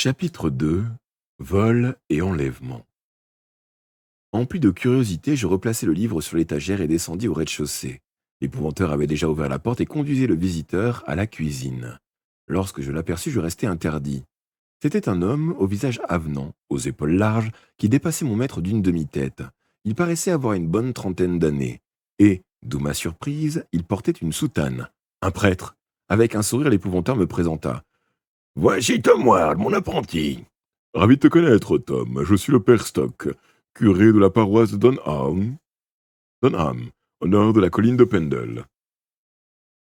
Chapitre 2. Vol et enlèvement. Empli de curiosité, je replaçai le livre sur l'étagère et descendis au rez-de-chaussée. L'épouvanteur avait déjà ouvert la porte et conduisait le visiteur à la cuisine. Lorsque je l'aperçus, je restai interdit. C'était un homme au visage avenant, aux épaules larges, qui dépassait mon maître d'une demi-tête. Il paraissait avoir une bonne trentaine d'années. Et, d'où ma surprise, il portait une soutane. Un prêtre. Avec un sourire, l'épouvanteur me présenta. Voici Tom Ward, mon apprenti. Ravi de te connaître, Tom. Je suis le père Stock, curé de la paroisse de Dunham, au nord de la colline de Pendle.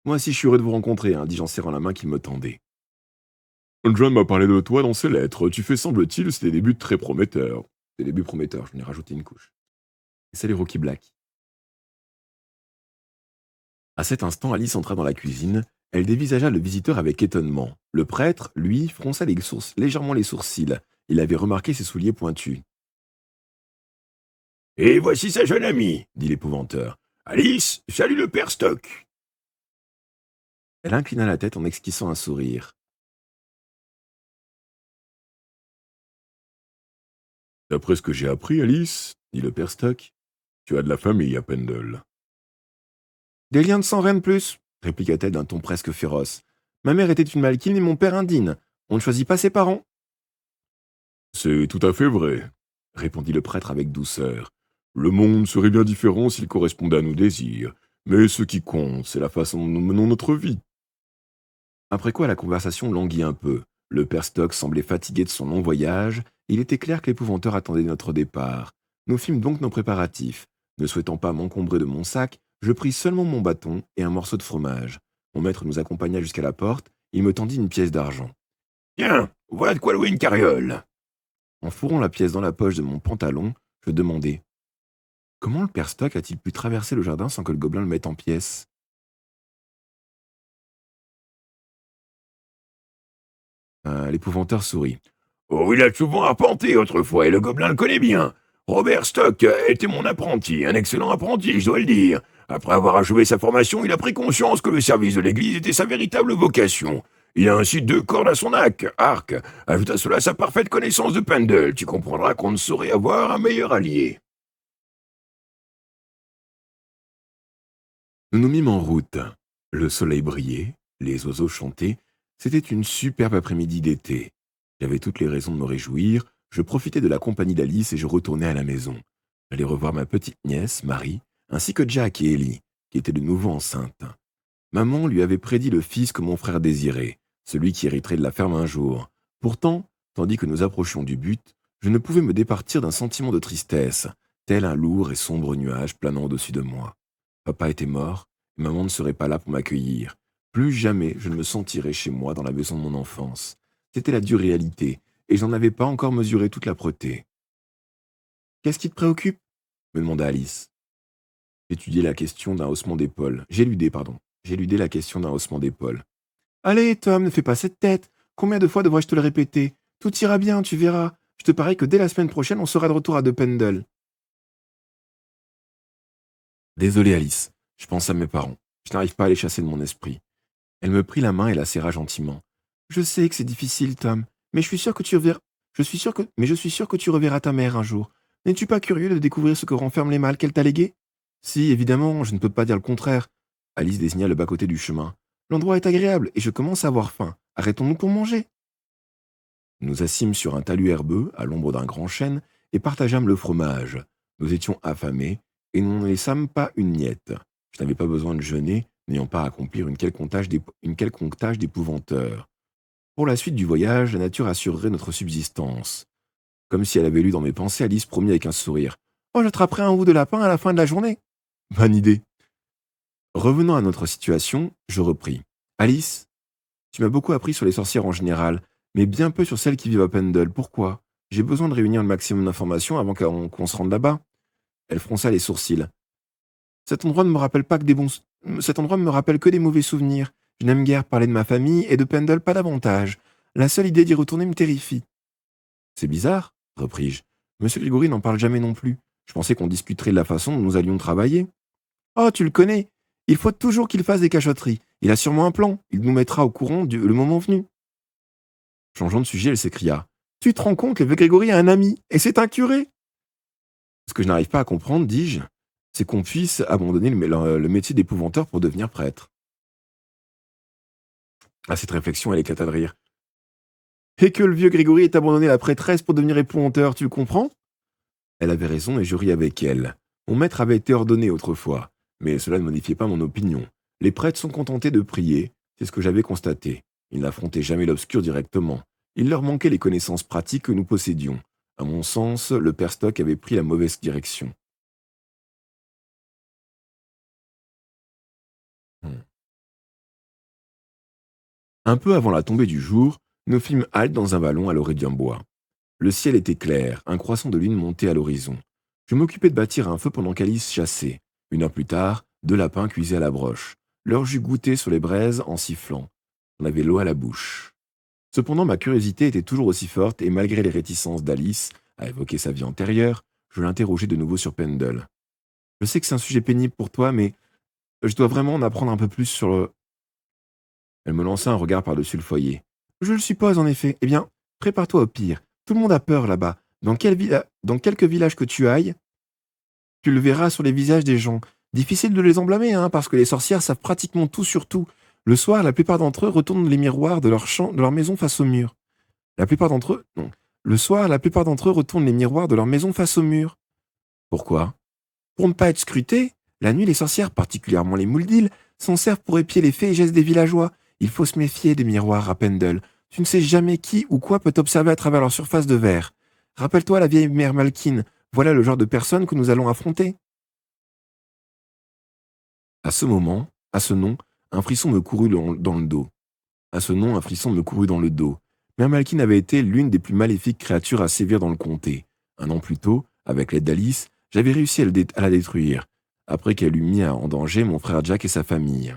Moi aussi, je suis heureux de vous rencontrer, dis-je en serrant la main qu'il me tendait. John m'a parlé de toi dans ses lettres. Tu fais, semble-t-il, des débuts très prometteurs. Des débuts prometteurs, je n'ai rajouté une couche. Et salut Rocky Black. À cet instant, Alice entra dans la cuisine. Elle dévisagea le visiteur avec étonnement. Le prêtre, lui, fronça légèrement les sourcils. Il avait remarqué ses souliers pointus. Et voici sa jeune amie, dit l'épouvanteur. Alice, salut le père Stock. Elle inclina la tête en esquissant un sourire. D'après ce que j'ai appris, Alice, dit le père Stock, tu as de la famille à Pendle. Des liens de sang, rien de plus, répliqua-t-elle d'un ton presque féroce. Ma mère était une malkine et mon père un Dean. On ne choisit pas ses parents. C'est tout à fait vrai, répondit le prêtre avec douceur. Le monde serait bien différent s'il correspondait à nos désirs, mais ce qui compte, c'est la façon dont nous menons notre vie. Après quoi la conversation languit un peu. Le père Stock semblait fatigué de son long voyage. Il était clair que l'épouvanteur attendait notre départ. Nous fîmes donc nos préparatifs. Ne souhaitant pas m'encombrer de mon sac, je pris seulement mon bâton et un morceau de fromage. Mon maître nous accompagna jusqu'à la porte. Il me tendit une pièce d'argent. Tiens, voilà de quoi louer une carriole. En fourrant la pièce dans la poche de mon pantalon, je demandai « Comment le père Stock a-t-il pu traverser le jardin sans que le gobelin le mette en pièces ?» L'épouvanteur sourit. Oh, il a souvent arpenté autrefois et le gobelin le connaît bien. Robert Stock était mon apprenti, un excellent apprenti, je dois le dire. Après avoir achevé sa formation, il a pris conscience que le service de l'Église était sa véritable vocation. Il a ainsi 2 cordes à son arc. Ajoute à cela sa parfaite connaissance de Pendle. Tu comprendras qu'on ne saurait avoir un meilleur allié. Nous nous mîmes en route. Le soleil brillait, les oiseaux chantaient. C'était une superbe après-midi d'été. J'avais toutes les raisons de me réjouir. Je profitais de la compagnie d'Alice et je retournai à la maison. J'allais revoir ma petite nièce, Marie, ainsi que Jack et Ellie, qui étaient de nouveau enceintes. Maman lui avait prédit le fils que mon frère désirait, celui qui hériterait de la ferme un jour. Pourtant, tandis que nous approchions du but, je ne pouvais me départir d'un sentiment de tristesse, tel un lourd et sombre nuage planant au-dessus de moi. Papa était mort, et maman ne serait pas là pour m'accueillir. Plus jamais je ne me sentirais chez moi dans la maison de mon enfance. C'était la dure réalité, et je n'en avais pas encore mesuré toute l'âpreté. « Qu'est-ce qui te préoccupe ?» me demanda Alice. J'éludais la question d'un haussement d'épaule. J'éludais la question d'un haussement d'épaule. « Allez, Tom, ne fais pas cette tête. Combien de fois devrais-je te le répéter? Tout ira bien, tu verras. Je te parie que dès la semaine prochaine, on sera de retour à De Pendle. » Désolé, Alice. Je pense à mes parents. Je n'arrive pas à les chasser de mon esprit. Elle me prit la main et la serra gentiment. Je sais que c'est difficile, Tom, mais je suis sûr que tu reverras ta mère un jour. N'es-tu pas curieux de découvrir ce que renferment les mâles qu'elle t'a légués? Si, évidemment, je ne peux pas dire le contraire. Alice désigna le bas-côté du chemin. L'endroit est agréable et je commence à avoir faim. Arrêtons-nous pour manger. Nous assîmes sur un talus herbeux, à l'ombre d'un grand chêne, et partageâmes le fromage. Nous étions affamés, et nous n'en laissâmes pas une miette. Je n'avais pas besoin de jeûner, n'ayant pas à accomplir une quelconque tâche d'épouvanteur. Pour la suite du voyage, la nature assurerait notre subsistance. Comme si elle avait lu dans mes pensées, Alice promit avec un sourire. « Oh, j'attraperai un ou de lapin à la fin de la journée. » Bonne idée. Revenant à notre situation, je repris. « Alice, tu m'as beaucoup appris sur les sorcières en général, mais bien peu sur celles qui vivent à Pendle. Pourquoi? J'ai besoin de réunir le maximum d'informations avant qu'on se rende là-bas. » Elle fronça les sourcils. « Cet endroit ne me rappelle que des mauvais souvenirs. Je n'aime guère parler de ma famille et de Pendle pas davantage. La seule idée d'y retourner me terrifie. » C'est bizarre, repris-je. Monsieur Grégory n'en parle jamais non plus. Je pensais qu'on discuterait de la façon dont nous allions travailler. Oh, tu le connais. Il faut toujours qu'il fasse des cachotteries. Il a sûrement un plan. Il nous mettra au courant le moment venu. Changeant de sujet, elle s'écria. Tu te rends compte, le vieux Grégory a un ami, et c'est un curé. Ce que je n'arrive pas à comprendre, dis-je, c'est qu'on puisse abandonner le métier d'épouvanteur pour devenir prêtre. À cette réflexion, elle éclata de rire. Et que le vieux Grégory ait abandonné la prêtresse pour devenir épouvanteur, tu le comprends? Elle avait raison et je ris avec elle. Mon maître avait été ordonné autrefois, mais cela ne modifiait pas mon opinion. Les prêtres sont contentés de prier, c'est ce que j'avais constaté. Ils n'affrontaient jamais l'obscur directement. Il leur manquait les connaissances pratiques que nous possédions. À mon sens, le père Stock avait pris la mauvaise direction. Hmm. Un peu avant la tombée du jour, nous fîmes halte dans un vallon à l'orée d'un bois. Le ciel était clair, un croissant de lune montait à l'horizon. Je m'occupais de bâtir un feu pendant qu'Alice chassait. 1 heure plus tard, 2 lapins cuisaient à la broche. Leur jus goûtait sur les braises en sifflant. On avait l'eau à la bouche. Cependant, ma curiosité était toujours aussi forte et malgré les réticences d'Alice à évoquer sa vie antérieure, je l'interrogeai de nouveau sur Pendle. Je sais que c'est un sujet pénible pour toi, mais je dois vraiment en apprendre un peu plus sur le... Elle me lança un regard par-dessus le foyer. Je le suppose, en effet. Eh bien, prépare-toi au pire. Tout le monde a peur là-bas. Dans quelque village que tu ailles, tu le verras sur les visages des gens. Difficile de les emblâmer, hein, parce que les sorcières savent pratiquement tout sur tout. Le soir, la plupart d'entre eux retournent les miroirs de leur maison face au mur. La plupart d'entre eux, non. Le soir, la plupart d'entre eux retournent les miroirs de leur maison face au mur. Pourquoi? Pour ne pas être scrutés, la nuit, les sorcières, particulièrement les Mouldils, s'en servent pour épier les faits et gestes des villageois. Il faut se méfier des miroirs à Pendle. Tu ne sais jamais qui ou quoi peut t'observer à travers leur surface de verre. Rappelle-toi la vieille mère Malkin. Voilà le genre de personne que nous allons affronter. À ce moment, à ce nom, un frisson me courut dans le dos. À ce nom, un frisson me courut dans le dos. Mère Malkin avait été l'une des plus maléfiques créatures à sévir dans le comté. 1 an plus tôt, avec l'aide d'Alice, j'avais réussi à la détruire, après qu'elle eût mis en danger mon frère Jack et sa famille.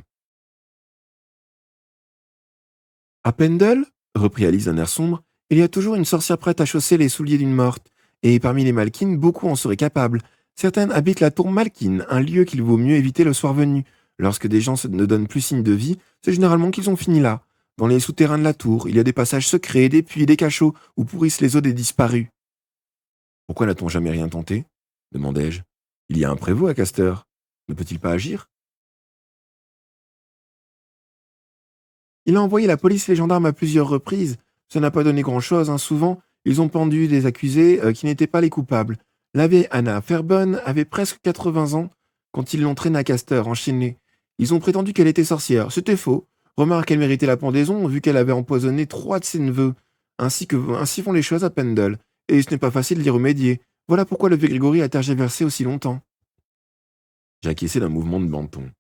À Pendle, reprit Alice d'un air sombre, il y a toujours une sorcière prête à chausser les souliers d'une morte. Et parmi les Malkin, beaucoup en seraient capables. Certaines habitent la tour Malkin, un lieu qu'il vaut mieux éviter le soir venu. Lorsque des gens ne donnent plus signe de vie, c'est généralement qu'ils ont fini là. Dans les souterrains de la tour, il y a des passages secrets, des puits, des cachots où pourrissent les os des disparus. Pourquoi n'a-t-on jamais rien tenté? Demandai-je. Il y a un prévôt à Caster. Ne peut-il pas agir? Il a envoyé la police et les gendarmes à plusieurs reprises. Ça n'a pas donné grand-chose, hein. Souvent, ils ont pendu des accusés qui n'étaient pas les coupables. La vieille Anna Fairburn avait presque 80 ans quand ils l'ont traînée à Caster, enchaînée. Ils ont prétendu qu'elle était sorcière. C'était faux. Remarque qu'elle méritait la pendaison vu qu'elle avait empoisonné 3 de ses neveux. Ainsi font les choses à Pendle. Et ce n'est pas facile d'y remédier. Voilà pourquoi le vieux Grégory a tergiversé aussi longtemps. J'acquiesçai d'un mouvement de menton.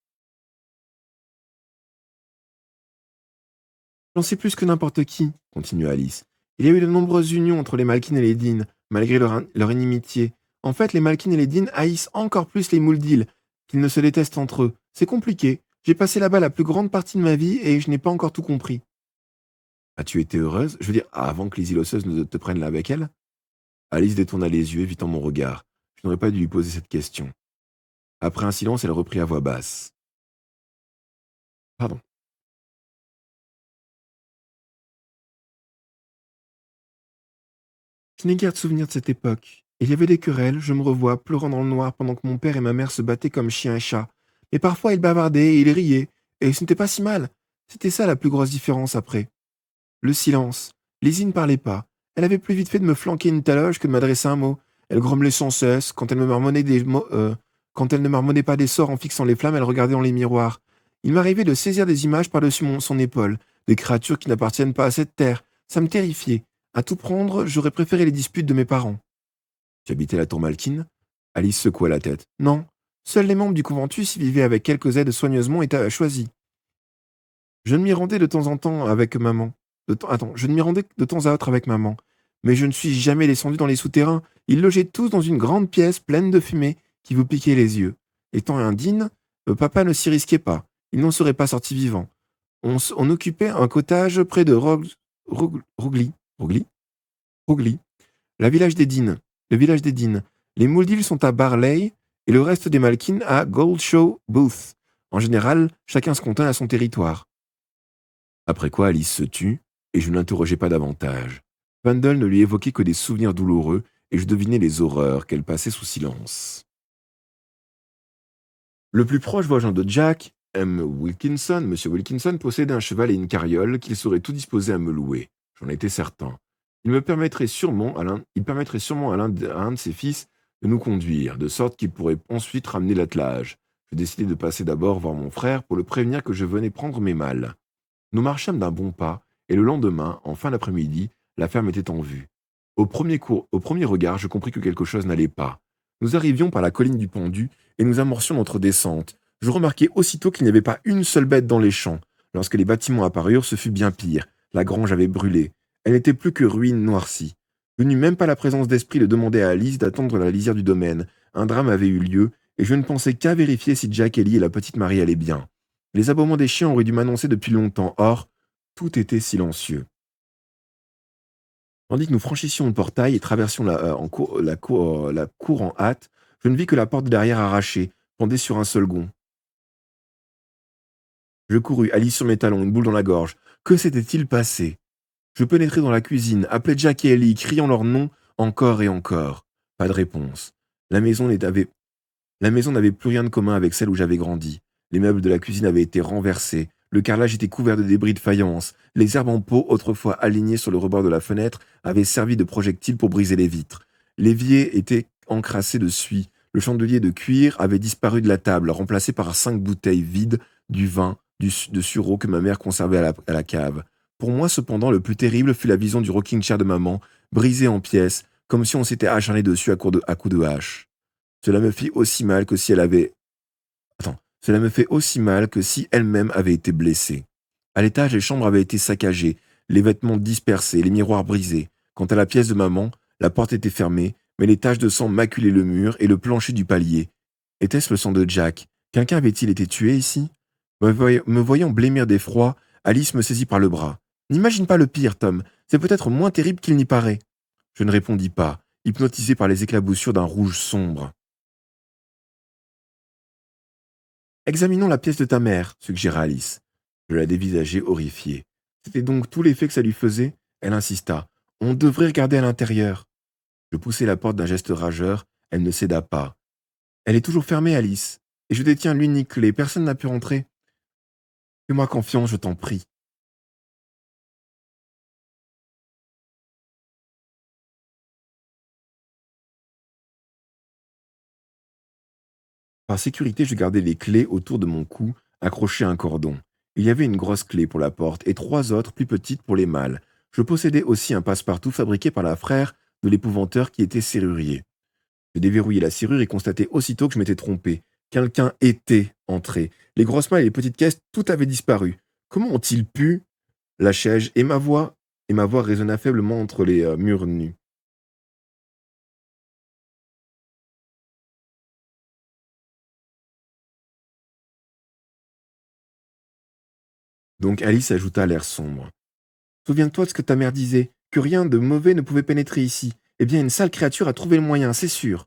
J'en sais plus que n'importe qui, continua Alice. Il y a eu de nombreuses unions entre les Malkin et les Dean, malgré leur inimitié. En fait, les Malkin et les Dean haïssent encore plus les Mouldils, qu'ils ne se détestent entre eux. C'est compliqué. J'ai passé là-bas la plus grande partie de ma vie et je n'ai pas encore tout compris. As-tu été heureuse? Je veux dire, avant que les îlosseuses ne te prennent là avec elles? Alice détourna les yeux, évitant mon regard. Je n'aurais pas dû lui poser cette question. Après un silence, elle reprit à voix basse. Pardon. Je n'ai guère de souvenir de cette époque. Il y avait des querelles, je me revois, pleurant dans le noir pendant que mon père et ma mère se battaient comme chien et chat. Mais parfois ils bavardaient et ils riaient, et ce n'était pas si mal. C'était ça la plus grosse différence après. Le silence. Lizzie ne parlait pas. Elle avait plus vite fait de me flanquer une taloche que de m'adresser un mot. Elle grommelait sans cesse. Quand elle me marmonnait des mots, quand elle ne marmonnait pas des sorts en fixant les flammes, elle regardait dans les miroirs. Il m'arrivait de saisir des images par-dessus son épaule, des créatures qui n'appartiennent pas à cette terre. Ça me terrifiait. À tout prendre, j'aurais préféré les disputes de mes parents. Tu habitais la tour Malkin? Alice secoua la tête. Non. Seuls les membres du conventus y vivaient avec quelques aides soigneusement choisies. Je ne m'y rendais de temps en temps avec maman. Je ne m'y rendais de temps à autre avec maman. Mais je ne suis jamais descendu dans les souterrains. Ils logeaient tous dans une grande pièce pleine de fumée qui vous piquait les yeux. Étant indigne, papa ne s'y risquait pas. Il n'en serait pas sorti vivant. On occupait un cottage près de Rogli. Rogli. Le village des Dean. Les Mouldils sont à Barley et le reste des Malkin à Goldshaw Booth. En général, chacun se cantonne à son territoire. Après quoi Alice se tut, Et je ne l'interrogeai pas davantage. Vandal ne lui évoquait que des souvenirs douloureux, et je devinais les horreurs qu'elle passait sous silence. Le plus proche voisin de Jack, Monsieur Wilkinson, possédait un cheval et une carriole qu'il serait tout disposé à me louer. J'en étais certain. Il permettrait sûrement à un de ses fils de nous conduire, de sorte qu'il pourrait ensuite ramener l'attelage. Je décidai de passer d'abord voir mon frère pour le prévenir que je venais prendre mes malles. Nous marchâmes d'un bon pas, et le lendemain, en fin d'après-midi, la ferme était en vue. Au premier regard, je compris que quelque chose n'allait pas. Nous arrivions par la colline du pendu, et nous amorcions notre descente. Je remarquai aussitôt qu'il n'y avait pas une seule bête dans les champs. Lorsque les bâtiments apparurent, ce fut bien pire. La grange avait brûlé. Elle n'était plus que ruine noircie. Je n'eus même pas la présence d'esprit de demander à Alice d'attendre la lisière du domaine. Un drame avait eu lieu, et je ne pensais qu'à vérifier si Jack, Ellie et la petite Marie allaient bien. Les aboiements des chiens auraient dû m'annoncer depuis longtemps. Or, tout était silencieux. Tandis que nous franchissions le portail et traversions la cour en hâte, je ne vis que la porte derrière arrachée, pendée sur un seul gond. Je courus, Alice sur mes talons, une boule dans la gorge. Que s'était-il passé? Je pénétrai dans la cuisine, appelai Jack et Ellie, criant leurs noms encore et encore. Pas de réponse. La maison n'avait La maison n'avait plus rien de commun avec celle où j'avais grandi. Les meubles de la cuisine avaient été renversés, le carrelage était couvert de débris de faïence, les herbes en pot, autrefois alignées sur le rebord de la fenêtre, avaient servi de projectiles pour briser les vitres. L'évier était encrassé de suie, le chandelier de cuir avait disparu de la table, remplacé par 5 bouteilles vides du vin, de sureau que ma mère conservait à la cave. Pour moi, cependant, le plus terrible fut la vision du rocking chair de maman, brisé en pièces, comme si on s'était acharné dessus à coups de hache. Cela me fit aussi mal que si elle avait... Attends. Cela me fait aussi mal que si elle-même avait été blessée. À l'étage, les chambres avaient été saccagées, les vêtements dispersés, les miroirs brisés. Quant à la pièce de maman, la porte était fermée, mais les taches de sang maculaient le mur et le plancher du palier. Était-ce le sang de Jack? Quelqu'un avait-il été tué ici? Me voyant blêmir d'effroi, Alice me saisit par le bras. N'imagine pas le pire, Tom. C'est peut-être moins terrible qu'il n'y paraît. Je ne répondis pas, hypnotisé par les éclaboussures d'un rouge sombre. Examinons la pièce de ta mère, suggéra Alice. Je la dévisageai horrifiée. C'était donc tout l'effet que ça lui faisait? Elle insista. On devrait regarder à l'intérieur. Je poussai la porte d'un geste rageur. Elle ne céda pas. Elle est toujours fermée, Alice. Et je détiens l'unique clé. Personne n'a pu entrer. Fais-moi confiance, je t'en prie. Par sécurité, je gardai les clés autour de mon cou, accrochées à un cordon. Il y avait une grosse clé pour la porte et 3 autres plus petites pour les mâles. Je possédais aussi un passe-partout fabriqué par la frère de l'épouvanteur qui était serrurier. Je déverrouillai la serrure et constatai aussitôt que je m'étais trompé. Quelqu'un était entré. Les grosses malles et les petites caisses, tout avait disparu. Comment ont-ils pu? Lâchai-je, et ma voix résonna faiblement entre les murs nus. Donc Alice ajouta à l'air sombre. Souviens-toi de ce que ta mère disait, que rien de mauvais ne pouvait pénétrer ici. Eh bien, une sale créature a trouvé le moyen, c'est sûr.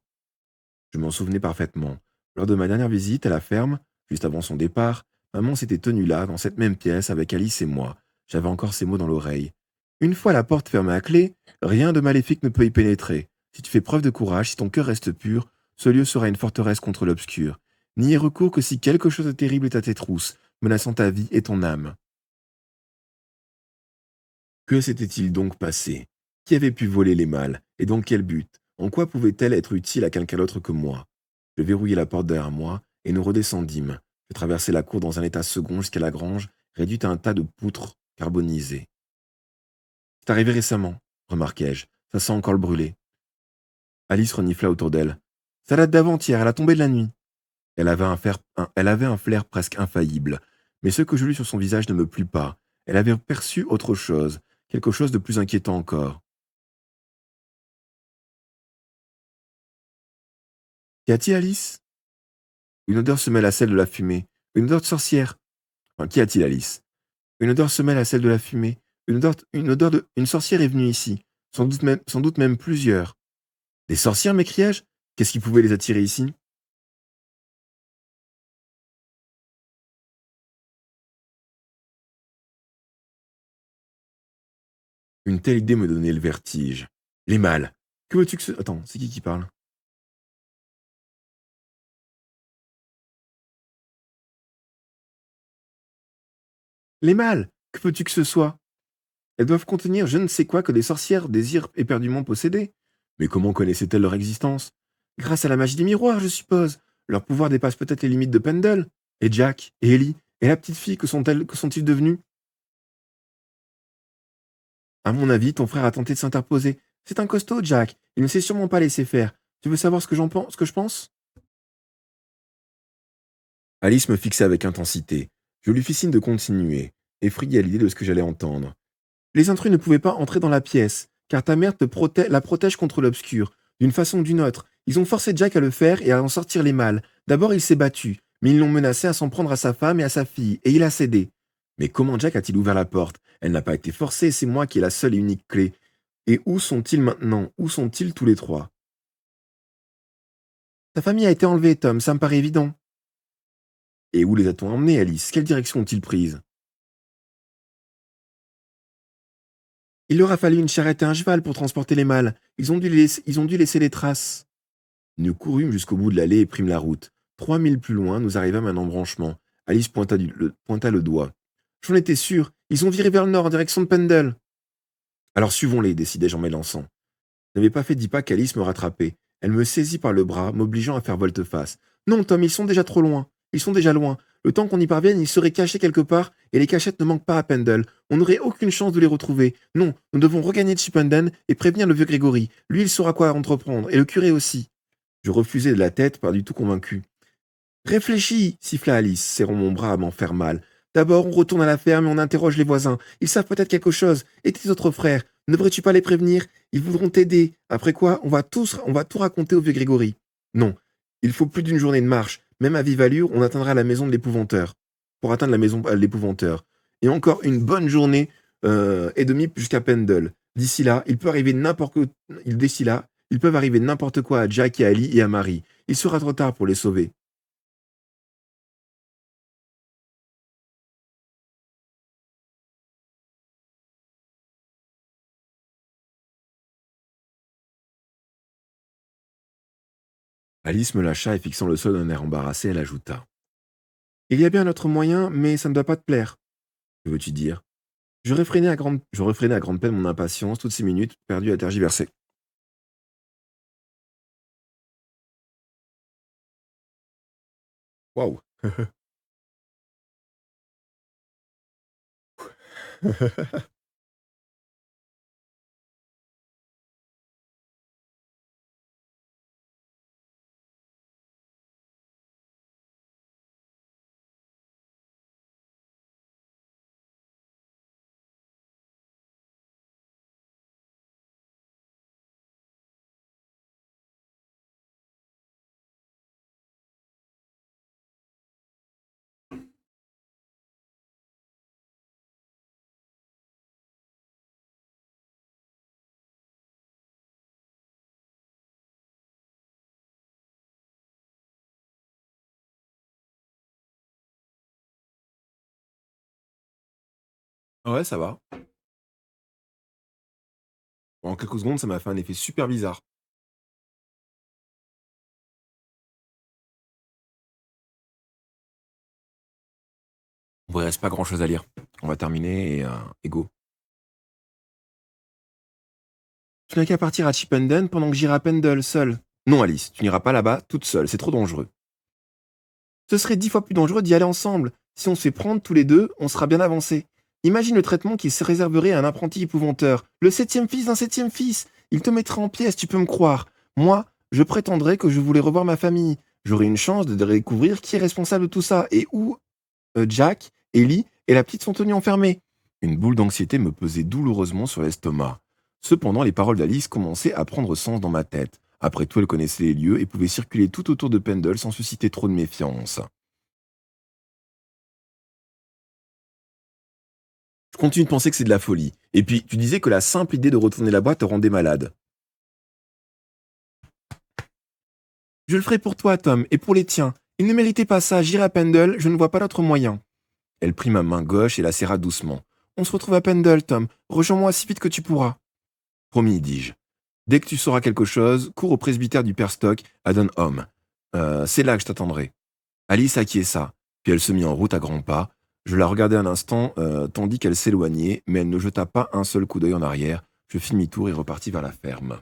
Je m'en souvenais parfaitement. Lors de ma dernière visite à la ferme, juste avant son départ, maman s'était tenue là, dans cette même pièce, avec Alice et moi. J'avais encore ces mots dans l'oreille. Une fois la porte fermée à clé, rien de maléfique ne peut y pénétrer. Si tu fais preuve de courage, si ton cœur reste pur, ce lieu sera une forteresse contre l'obscur. N'y aie recours que si quelque chose de terrible est à tes trousses, menaçant ta vie et ton âme. Que s'était-il donc passé? Qui avait pu voler les malles? Et dans quel but? En quoi pouvait-elle être utile à quelqu'un d'autre que moi? Je verrouillai la porte derrière moi, et nous redescendîmes. Je traversai la cour dans un état second jusqu'à la grange, réduite à un tas de poutres carbonisées. C'est arrivé récemment, remarquai-je. Ça sent encore le brûlé. Alice renifla autour d'elle. Ça date d'avant-hier, à la tombée de la nuit. Elle avait un flair presque infaillible, mais ce que je lus sur son visage ne me plut pas. Elle avait perçu autre chose, quelque chose de plus inquiétant encore. Qu'y a-t-il, Alice? Une odeur se mêle à celle de la fumée. Une odeur de sorcière. Enfin, qu'y a-t-il, Alice? Une odeur se mêle à celle de la fumée. Une sorcière est venue ici. Sans doute même plusieurs. Des sorcières, m'écriai-je? Qu'est-ce qui pouvait les attirer ici? Une telle idée me donnait le vertige. Les mâles. Que veux-tu que ce... Attends, c'est qui parle? Les mâles. Que veux-tu que ce soit? Elles doivent contenir je ne sais quoi que les sorcières désirent éperdument posséder. Mais comment connaissaient-elles leur existence? Grâce à la magie des miroirs, je suppose. Leur pouvoir dépasse peut-être les limites de Pendle. Et Jack, et Ellie, et la petite fille, que sont-ils devenus? À mon avis, ton frère a tenté de s'interposer. C'est un costaud, Jack. Il ne s'est sûrement pas laissé faire. Tu veux savoir ce que je pense? Alice me fixait avec intensité. Je lui fis signe de continuer, effrayé à l'idée de ce que j'allais entendre. Les intrus ne pouvaient pas entrer dans la pièce, car ta mère la protège contre l'obscur, d'une façon ou d'une autre. Ils ont forcé Jack à le faire et à en sortir les mâles. D'abord, il s'est battu, mais ils l'ont menacé à s'en prendre à sa femme et à sa fille, et il a cédé. Mais comment Jack a-t-il ouvert la porte? Elle n'a pas été forcée, c'est moi qui ai la seule et unique clé. Et où sont-ils maintenant? Où sont-ils tous les trois? Ta famille a été enlevée, Tom, ça me paraît évident. Et où les a-t-on emmenés, Alice? Quelle direction ont-ils prise? Il leur a fallu une charrette et un cheval pour transporter les mâles. Ils ont dû laisser les traces. Nous courûmes jusqu'au bout de l'allée et prîmes la route. 3 milles plus loin, nous arrivâmes à un embranchement. Alice pointa le doigt. J'en étais sûr, ils ont viré vers le nord en direction de Pendle. Alors suivons-les, décidai-je en m'élançant. Je n'avais pas fait 10 pas qu'Alice me rattrapait. Elle me saisit par le bras, m'obligeant à faire volte-face. Non, Tom, ils sont déjà trop loin. Ils sont déjà loin. Le temps qu'on y parvienne, ils seraient cachés quelque part, et les cachettes ne manquent pas à Pendle. On n'aurait aucune chance de les retrouver. Non, nous devons regagner Chippenden et prévenir le vieux Grégory. Lui, il saura quoi entreprendre, et le curé aussi. Je refusai de la tête, pas du tout convaincu. Réfléchis, siffla Alice, serrant mon bras à m'en faire mal. D'abord, on retourne à la ferme et on interroge les voisins. Ils savent peut-être quelque chose. Et tes autres frères, ne devrais-tu pas les prévenir? Ils voudront t'aider. Après quoi, on va tout raconter au vieux Grégory. Non, il faut plus d'une journée de marche. Même à vive allure, on atteindra la maison de l'épouvanteur. Pour atteindre la maison de l'épouvanteur. Et encore une bonne journée et demie jusqu'à Pendle. D'ici là, ils peuvent arriver n'importe quoi à Jack et à Ali et à Marie. Il sera trop tard pour les sauver. Alice me lâcha et fixant le sol d'un air embarrassé, elle ajouta. Il y a bien un autre moyen, mais ça ne doit pas te plaire. Que veux-tu dire? Je refrénai à grande peine mon impatience, toutes ces minutes perdues à tergiverser. Waouh. Ouais, ça va. En quelques secondes, ça m'a fait un effet super bizarre. Bon, il reste pas grand-chose à lire. On va terminer et go. Tu n'as qu'à partir à Chippenden pendant que j'irai à Pendle seul. Non, Alice, tu n'iras pas là-bas toute seule, c'est trop dangereux. Ce serait 10 fois plus dangereux d'y aller ensemble. Si on se fait prendre tous les deux, on sera bien avancé. Imagine le traitement qui se réserverait à un apprenti épouvanteur. Le septième fils d'un septième fils. Il te mettrait en pièces, tu peux me croire. Moi, je prétendrais que je voulais revoir ma famille. J'aurais une chance de découvrir qui est responsable de tout ça et où Jack, Ellie et la petite sont tenus enfermés. Une boule d'anxiété me pesait douloureusement sur l'estomac. Cependant, les paroles d'Alice commençaient à prendre sens dans ma tête. Après tout, elle connaissait les lieux et pouvait circuler tout autour de Pendle sans susciter trop de méfiance. Je continue de penser que c'est de la folie. Et puis, tu disais que la simple idée de retourner là-bas te rendait malade. Je le ferai pour toi, Tom, et pour les tiens. Il ne méritait pas ça, j'irai à Pendle, je ne vois pas d'autre moyen. Elle prit ma main gauche et la serra doucement. On se retrouve à Pendle, Tom. Rejoins-moi si vite que tu pourras. Promis, dis-je. Dès que tu sauras quelque chose, cours au presbytère du père Stock à Dunham. C'est là que je t'attendrai. Alice acquiesça, puis elle se mit en route à grands pas. Je la regardai un instant, tandis qu'elle s'éloignait, mais elle ne jeta pas un seul coup d'œil en arrière. Je fis demi-tour et repartis vers la ferme.